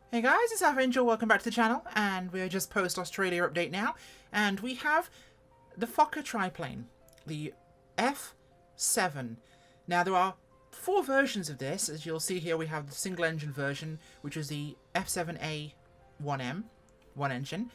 Hey guys, it's Angel. Welcome back to the channel, and we're just post-Australia update now, and we have the Fokker Triplane, the F7. Now there are 4 versions of this. As you'll see here, we have the single-engine version, which is the F7A 1M, one engine.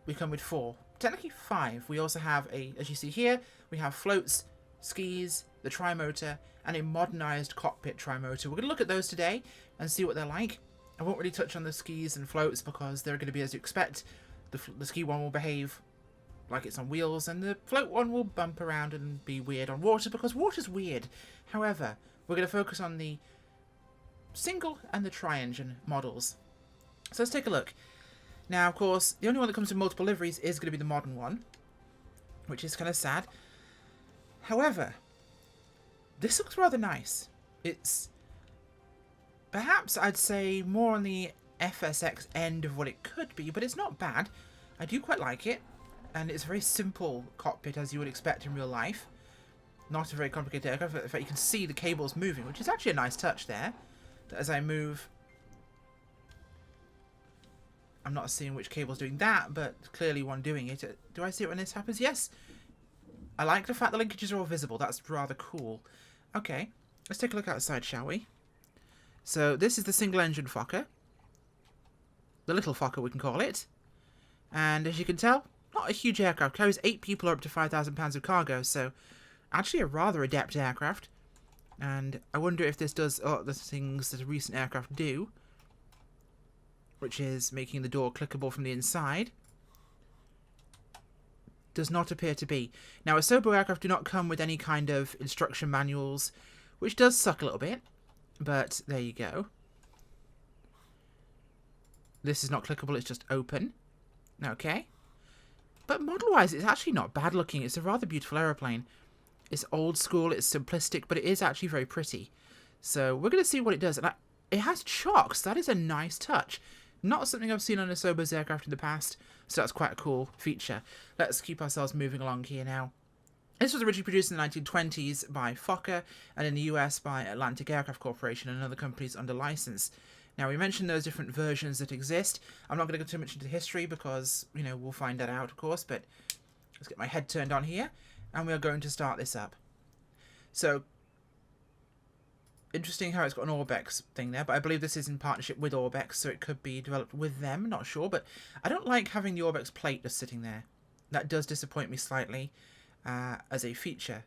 We come with 4, technically 5. We also have as you see here, we have floats, skis, the tri-motor, and a modernised cockpit tri-motor. We're going to look at those today and see what they're like. I won't really touch on the skis and floats because they're going to be as you expect. The ski one will behave like it's on wheels, and the float one will bump around and be weird on water because water's weird. However, we're going to focus on the single and the tri-engine models. So let's take a look. Now, of course, the only one that comes with multiple liveries is going to be the modern one, which is kind of sad. However, this looks rather nice. It's perhaps, I'd say, more on the FSX end of what it could be, but it's not bad. I do quite like it, and it's a very simple cockpit as you would expect in real life. Not a very complicated aircraft. In fact, you can see the cables moving, which is actually a nice touch there. That as I move, I'm not seeing which cable's doing that, but clearly one doing it. Do I see it when this happens? Yes. I like the fact the linkages are all visible. That's rather cool. Okay, let's take a look outside, shall we? So this is the single-engine Fokker. The little Fokker, we can call it. And as you can tell, not a huge aircraft. Carries 8 people or up to 5,000 pounds of cargo, so actually a rather adept aircraft. And I wonder if this does the things that a recent aircraft do, which is making the door clickable from the inside. Does not appear to be. Now, Asobo aircraft do not come with any kind of instruction manuals, which does suck a little bit. But there you go. This is not clickable, it's just open. Okay. But model-wise, it's actually not bad looking. It's a rather beautiful aeroplane. It's old school, it's simplistic, but it is actually very pretty. So we're going to see what it does. And it has chocks. That is a nice touch. Not something I've seen on Asobo's aircraft in the past, so that's quite a cool feature. Let's keep ourselves moving along here now. This was originally produced in the 1920s by Fokker, and in the US by Atlantic Aircraft Corporation and other companies under license. Now, we mentioned those different versions that exist. I'm not going to go too much into history because, you know, we'll find that out, of course, but let's get my head turned on here, and we are going to start this up. So, interesting how it's got an Orbex thing there, but I believe this is in partnership with Orbex, so it could be developed with them, not sure, but I don't like having the Orbex plate just sitting there. That does disappoint me slightly. As a feature.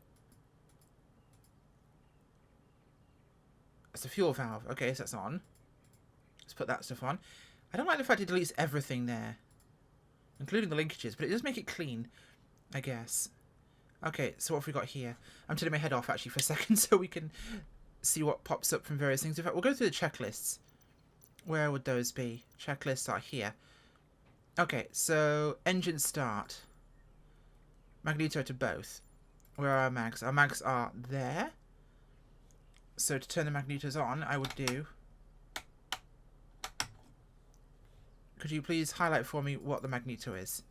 That's a fuel valve. Okay, so that's on. Let's put that stuff on. I don't like the fact it deletes everything there, including the linkages, but it does make it clean, I guess. Okay, so what have we got here? I'm turning my head off actually for a second so we can see what pops up from various things. In fact, we'll go through the checklists. Where would those be? Checklists are here. Okay, so engine start. Magneto to both. Where are our mags? Our mags are there. So to turn the magnetos on, I would do... Could you please highlight for me what the magneto is?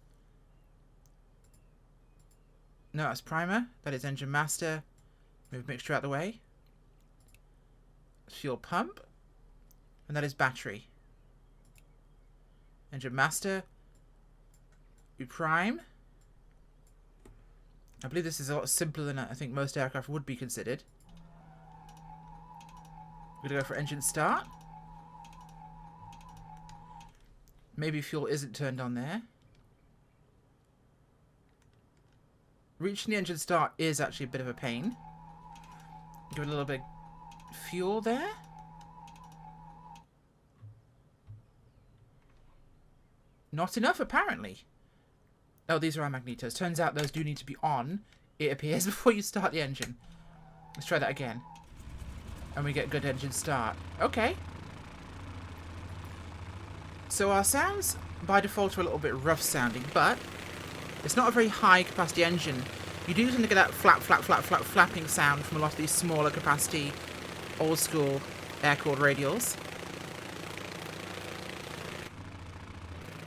No, that's primer. That is engine master. Move mixture out of the way. Fuel pump. And that is battery. Engine master. We prime. I believe this is a lot simpler than I think most aircraft would be considered. We're going to go for engine start. Maybe fuel isn't turned on there. Reaching the engine start is actually a bit of a pain. Give it a little bit of fuel there. Not enough, apparently. Oh, these are our magnetos. Turns out those do need to be on, it appears, before you start the engine. Let's try that again. And we get a good engine start. Okay. So our sounds, by default, are a little bit rough sounding, but it's not a very high capacity engine. You do tend to get that flap, flap, flap, flap, flapping sound from a lot of these smaller capacity, old school air-cooled radials.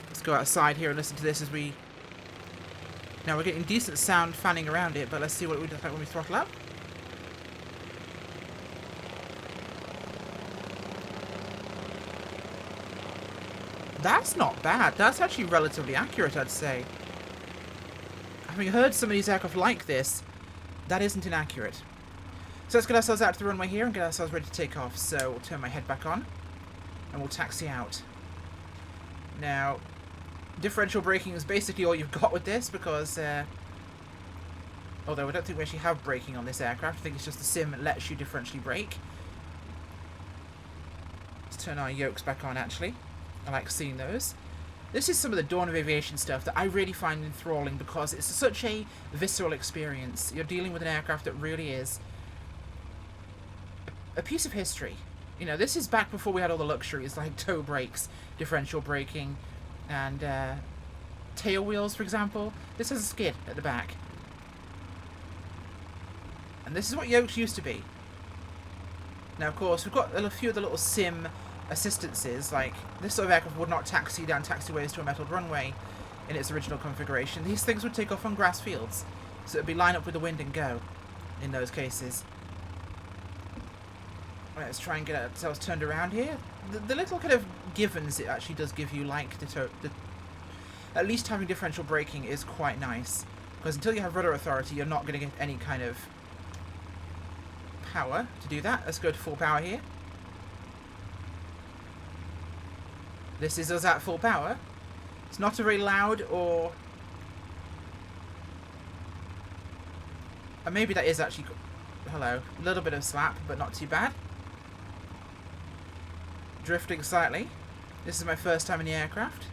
Let's go outside here and listen to this as we... Now we're getting decent sound fanning around it, but let's see what it would look like when we throttle up. That's not bad. That's actually relatively accurate, I'd say. Having heard some of these aircraft like this, that isn't inaccurate. So let's get ourselves out to the runway here and get ourselves ready to take off. So we'll turn my head back on and we'll taxi out. Now, differential braking is basically all you've got with this because, although I don't think we actually have braking on this aircraft, I think it's just the sim that lets you differentially brake. Let's turn our yokes back on, actually. I like seeing those. This is some of the Dawn of Aviation stuff that I really find enthralling because it's such a visceral experience. You're dealing with an aircraft that really is a piece of history. You know, this is back before we had all the luxuries like toe brakes, differential braking, and tail wheels, for example. This has a skid at the back. And this is what yokes used to be. Now, of course, we've got a few of the little sim assistances, like this sort of aircraft would not taxi down taxiways to a metalled runway in its original configuration. These things would take off on grass fields, so it would be line up with the wind and go in those cases. Right, let's try and get ourselves turned around here. The little kind of givens it actually does give you, like at least having differential braking is quite nice, because until you have rudder authority you're not going to get any kind of power to do that. Let's go to full power here. This is us at full power. It's not a very loud or maybe that is actually... Hello. A little bit of slap, but not too bad. Drifting slightly. This is my first time in the aircraft.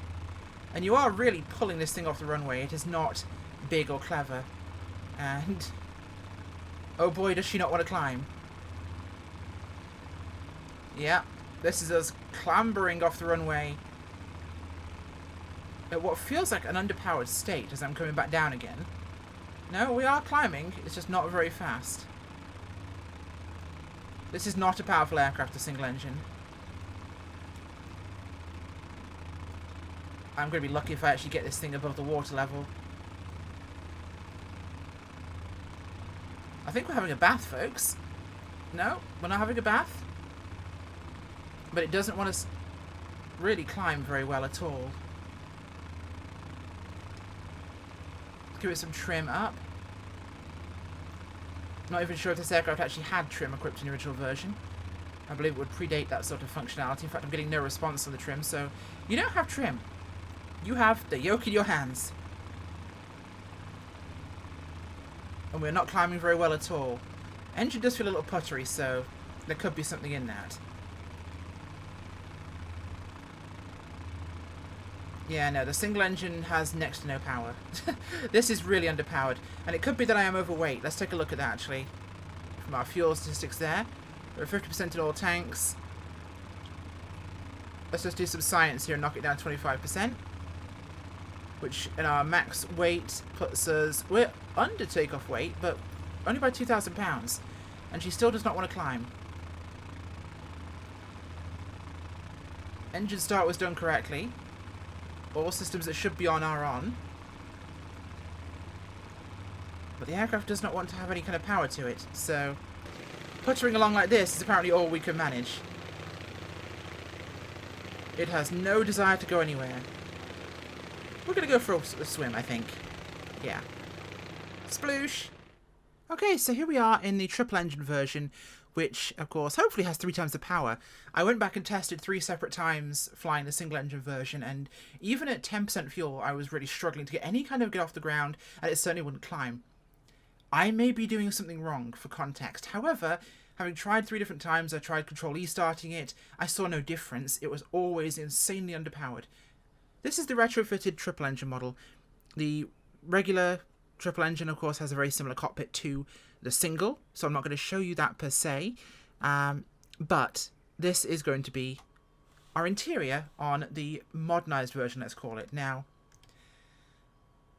And you are really pulling this thing off the runway. It is not big or clever. And... oh boy, does she not want to climb. Yeah. This is us clambering off the runway at what feels like an underpowered state as I'm coming back down again. No, we are climbing. It's just not very fast. This is not a powerful aircraft, a single engine. I'm going to be lucky if I actually get this thing above the water level. I think we're having a bath, folks. No, we're not having a bath. But it doesn't want to really climb very well at all. Let's give it some trim up. Not even sure if this aircraft actually had trim equipped in the original version. I believe it would predate that sort of functionality. In fact, I'm getting no response on the trim, so you don't have trim. You have the yoke in your hands. And we're not climbing very well at all. Engine does feel a little puttery, so there could be something in that. Yeah, no, the single engine has next to no power. This is really underpowered. And it could be that I am overweight. Let's take a look at that, actually. From our fuel statistics there. We're at 50% in all tanks. Let's just do some science here and knock it down to 25%. Which, in our max weight, puts us... we're under takeoff weight, but only by 2,000 pounds. And she still does not want to climb. Engine start was done correctly. All systems that should be on are on. But the aircraft does not want to have any kind of power to it, so puttering along like this is apparently all we can manage. It has no desire to go anywhere. We're going to go for a swim, I think. Yeah. Sploosh! Okay, so here we are in the triple engine version, which, of course, hopefully has 3 times the power. I went back and tested 3 separate times flying the single engine version, and even at 10% fuel, I was really struggling to get any kind of get off the ground, and it certainly wouldn't climb. I may be doing something wrong, for context. However, having tried 3 different times, I tried Control-E starting it, I saw no difference. It was always insanely underpowered. This is the retrofitted triple engine model. The regular triple engine, of course, has a very similar cockpit to the single, so I'm not going to show you that per se, but this is going to be our interior on the modernized version, let's call it. Now,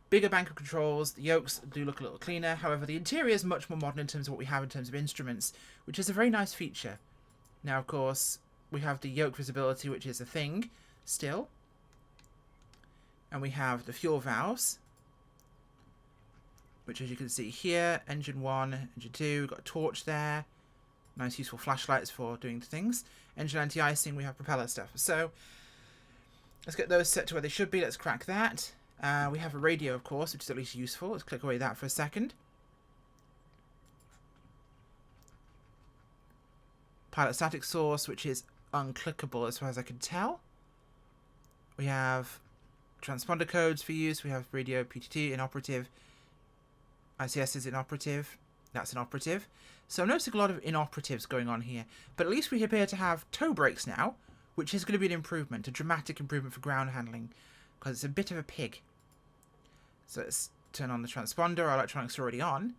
bigger bank of controls, the yokes do look a little cleaner, however the interior is much more modern in terms of what we have in terms of instruments, which is a very nice feature. Now, of course, we have the yoke visibility, which is a thing still, and we have the fuel valves, which, as you can see here, engine 1, engine 2, we've got a torch there. Nice useful flashlights for doing things. Engine anti-icing, we have propeller stuff. So, Let's get those set to where they should be. Let's crack that. We have a radio, of course, which is at least useful. Let's click away that for a second. Pilot static source, which is unclickable as far as I can tell. We have transponder codes for use. We have radio PTT inoperative. ICS is inoperative. That's inoperative. So I'm noticing a lot of inoperatives going on here. But at least we appear to have tow brakes now, which is going to be an improvement, a dramatic improvement for ground handling, because it's a bit of a pig. So let's turn on the transponder. Our electronics are already on,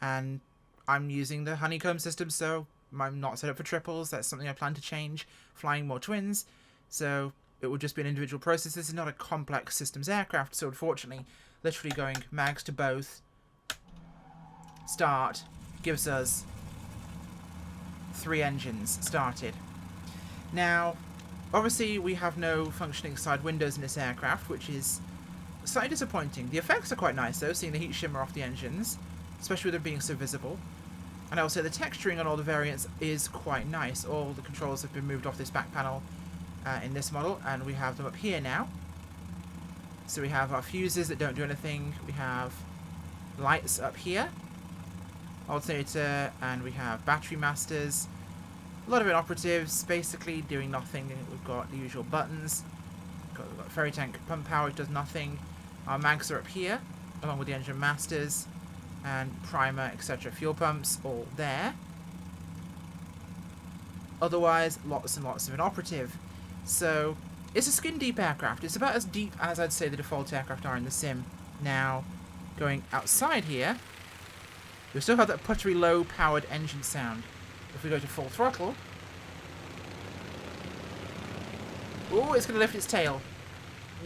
and I'm using the honeycomb system, so I'm not set up for triples. That's something I plan to change. Flying more twins, so it will just be an individual process. This is not a complex systems aircraft, so unfortunately, literally going mags to both, start, gives us 3 engines started. Now, obviously, we have no functioning side windows in this aircraft, which is slightly disappointing. The effects are quite nice, though, seeing the heat shimmer off the engines, especially with them being so visible. And I will say the texturing on all the variants is quite nice. All the controls have been moved off this back panel in this model, and we have them up here now. So we have our fuses that don't do anything. We have lights up here, alternator, and we have battery masters. A lot of inoperatives, basically doing nothing. We've got the usual buttons. We've got ferry tank pump power, which does nothing. Our mags are up here, along with the engine masters and primer, etc. Fuel pumps, all there. Otherwise, lots and lots of inoperative. So, it's a skin-deep aircraft. It's about as deep as I'd say the default aircraft are in the sim. Now, going outside here, we still have that puttery low-powered engine sound. If we go to full throttle... Ooh, it's going to lift its tail.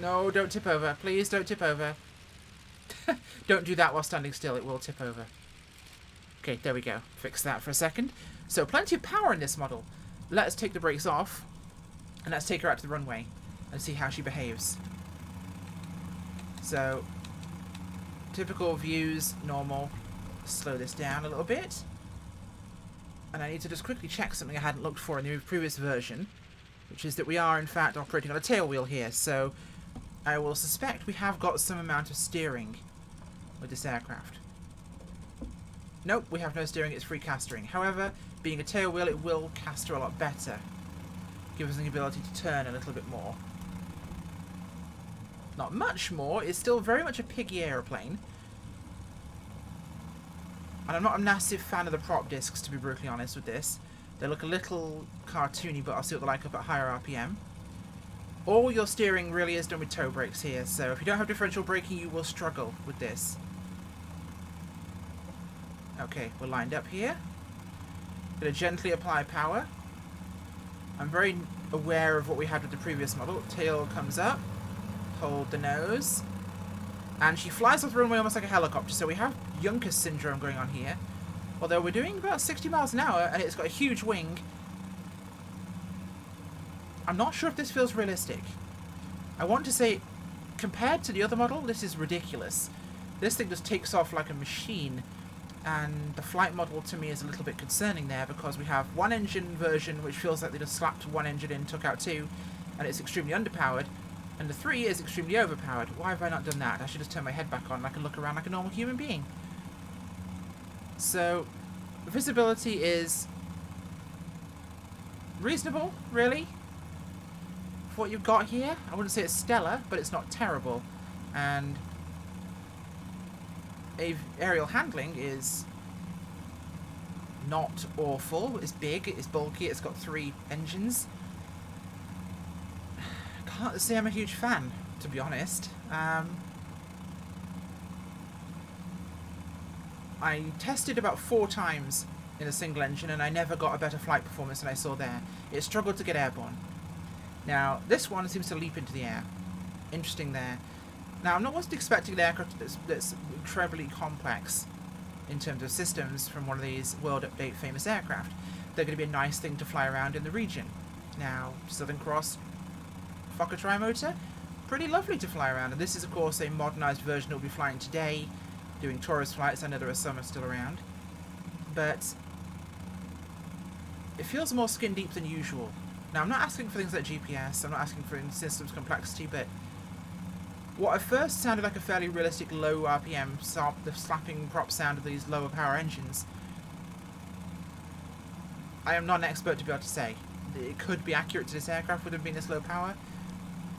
No, don't tip over. Please don't tip over. Don't do that while standing still. It will tip over. Okay, there we go. Fix that for a second. So, plenty of power in this model. Let's take the brakes off. And let's take her out to the runway. And see how she behaves. So, typical views, normal. Slow this down a little bit. And I need to just quickly check something I hadn't looked for in the previous version, which is that we are in fact operating on a tail wheel here, so I will suspect we have got some amount of steering with this aircraft. Nope, we have no steering, it's free castering. However, being a tail wheel, it will caster a lot better. Give us the ability to turn a little bit more. Not much more, it's still very much a piggy aeroplane. And I'm not a massive fan of the prop discs, to be brutally honest with this. They look a little cartoony, but I'll see what they're like up at higher RPM. All your steering really is done with toe brakes here, so if you don't have differential braking, you will struggle with this. Okay, we're lined up here. Gonna gently apply power. I'm very aware of what we had with the previous model. Tail comes up, hold the nose, and she flies off the runway almost like a helicopter, so we have Junkers syndrome going on here. Although we're doing about 60 miles an hour, and it's got a huge wing. I'm not sure if this feels realistic. I want to say, compared to the other model, this is ridiculous. This thing just takes off like a machine, and the flight model to me is a little bit concerning there, because we have one engine version which feels like they just slapped one engine in, took out two, and it's extremely underpowered, and the 3 is extremely overpowered. Why have I not done that? I should just turn my head back on and I can look around like a normal human being. So, visibility is reasonable, really, for what you've got here. I wouldn't say it's stellar, but it's not terrible. And aerial handling is not awful. It's big, it's bulky, it's got 3 engines. Can't say I'm a huge fan, to be honest. I tested about 4 times in a single engine, and I never got a better flight performance than I saw there. It struggled to get airborne. Now, this one seems to leap into the air. Interesting there. Now, I wasn't expecting an aircraft that's incredibly complex in terms of systems from one of these World Update famous aircraft. They're going to be a nice thing to fly around in the region. Now, Southern Cross Fokker Trimotor, pretty lovely to fly around. And this is, of course, a modernised version that will be flying today, doing tourist flights. I know there are some still around. But it feels more skin deep than usual Now, I'm not asking for things like GPS, I'm not asking for systems complexity, but what at first sounded like a fairly realistic low RPM, the slapping prop sound of these lower power engines, I am not an expert to be able to say. It could be accurate to this aircraft with it being this low power,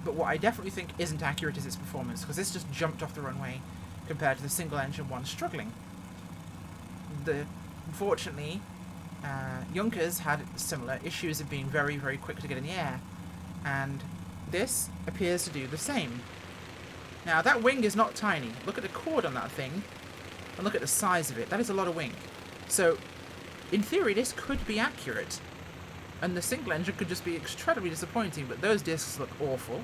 but what I definitely think isn't accurate is its performance, because this just jumped off the runway compared to the single engine one struggling. Unfortunately, Junkers had similar issues of being very, very quick to get in the air, and this appears to do the same. Now, that wing is not tiny. Look at the chord on that thing, and look at the size of it. That is a lot of wing. So, in theory, this could be accurate, and the single engine could just be incredibly disappointing, but those discs look awful.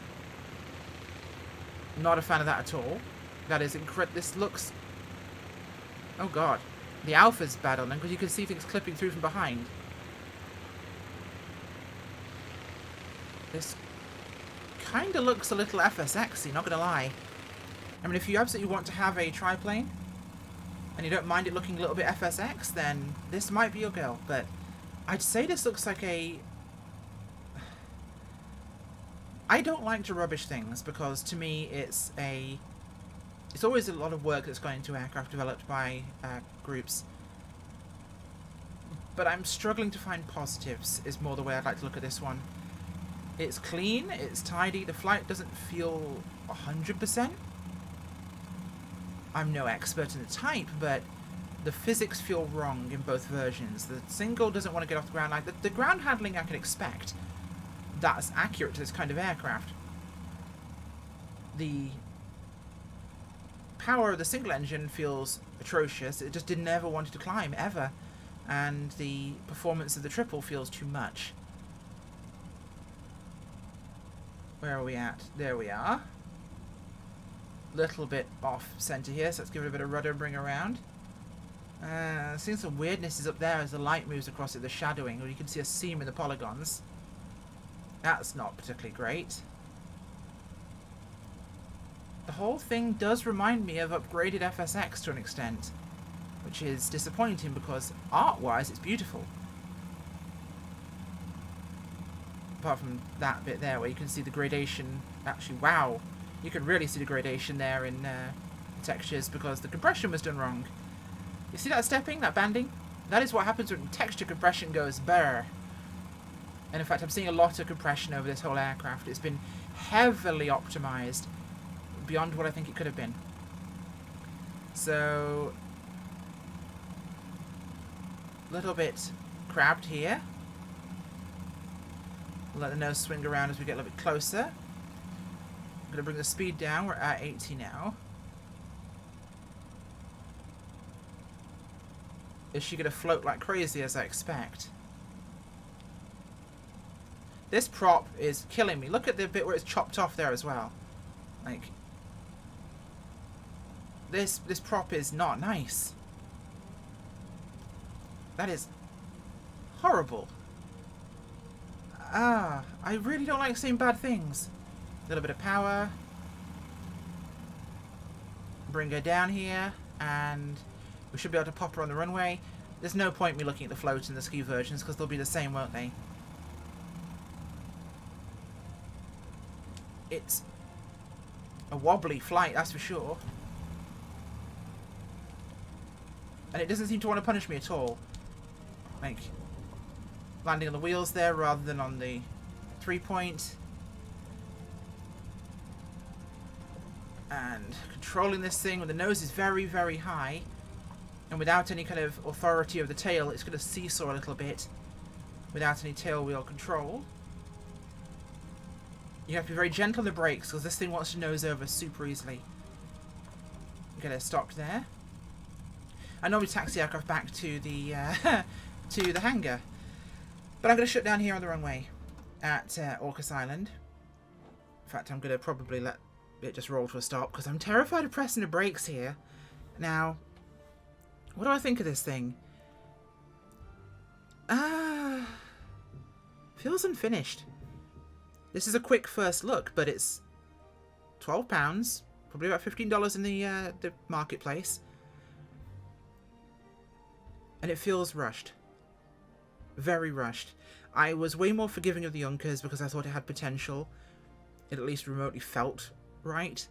Not a fan of that at all. That is incredible. This looks... Oh, God. The alpha's bad on them, because you can see things clipping through from behind. This kind of looks a little FSX-y, not going to lie. I mean, if you absolutely want to have a triplane, and you don't mind it looking a little bit FSX, then this might be your girl. But I'd say this looks like a... I don't like to rubbish things, because to me it's a... It's always a lot of work that's going into aircraft developed by groups. But I'm struggling to find positives, is more the way I'd like to look at this one. It's clean, it's tidy, the flight doesn't feel 100%. I'm no expert in the type, but the physics feel wrong in both versions. The single doesn't want to get off the ground. Like the ground handling I can expect. That's accurate to this kind of aircraft. The power of the single engine feels atrocious. It just didn't ever want to climb, ever. And the performance of the triple feels too much. Where are we at? There we are. Little bit off center here, so let's give it a bit of rudder and bring around. Seeing some weirdnesses up there as the light moves across it, the shadowing, or you can see a seam in the polygons. That's not particularly great. The whole thing does remind me of upgraded FSX to an extent, which is disappointing because art-wise it's beautiful. Apart from that bit there where you can see the gradation. Actually, wow, you can really see the gradation there in textures because the compression was done wrong. You see that stepping, that banding? That is what happens when texture compression goes brr. And in fact, I'm seeing a lot of compression over this whole aircraft. It's been heavily optimized beyond what I think it could have been. So, a little bit crabbed here. We'll let the nose swing around as we get a little bit closer. I'm going to bring the speed down. We're at 80 now. Is she going to float like crazy as I expect? This prop is killing me. Look at the bit where it's chopped off there as well. Like, this prop is not nice. That is horrible. I really don't like saying bad things. A little bit of power. Bring her down here, and we should be able to pop her on the runway. There's no point me looking at the float and the ski versions, because they'll be the same, won't they? It's a wobbly flight, that's for sure. And it doesn't seem to want to punish me at all. Like, landing on the wheels there rather than on the 3-point. And controlling this thing when the nose is very, very high. And without any kind of authority of the tail, it's going to seesaw a little bit. Without any tail wheel control. You have to be very gentle on the brakes, because this thing wants to nose over super easily. Get it stopped there. I normally taxi the aircraft back to the to the hangar, but I'm going to shut down here on the runway at Orcas Island. In fact, I'm going to probably let it just roll to a stop because I'm terrified of pressing the brakes here. Now, what do I think of this thing? Feels unfinished. This is a quick first look, but it's £12, probably about $15 in the marketplace. And it feels rushed. Very rushed. I was way more forgiving of the Junkers because I thought it had potential. It at least remotely felt right.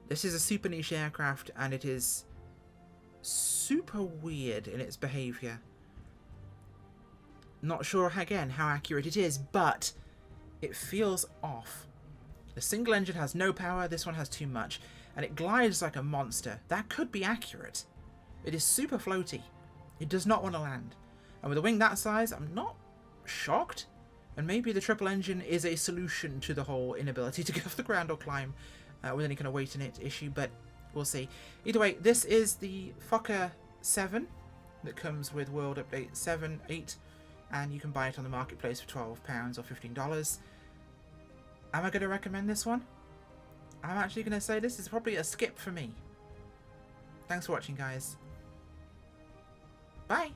This is a super niche aircraft, and it is super weird in its behaviour. Not sure, again, how accurate it is, but it feels off. The single engine has no power, this one has too much, and it glides like a monster. That could be accurate. It is super floaty. It does not want to land. And with a wing that size, I'm not shocked. And maybe the triple engine is a solution to the whole inability to get off the ground or climb with any kind of weight in it issue, but we'll see. Either way, this is the Fokker 7 that comes with World Update 7, 8, and you can buy it on the marketplace for £12 or $15. Am I going to recommend this one? I'm actually going to say this is probably a skip for me. Thanks for watching, guys. Bye!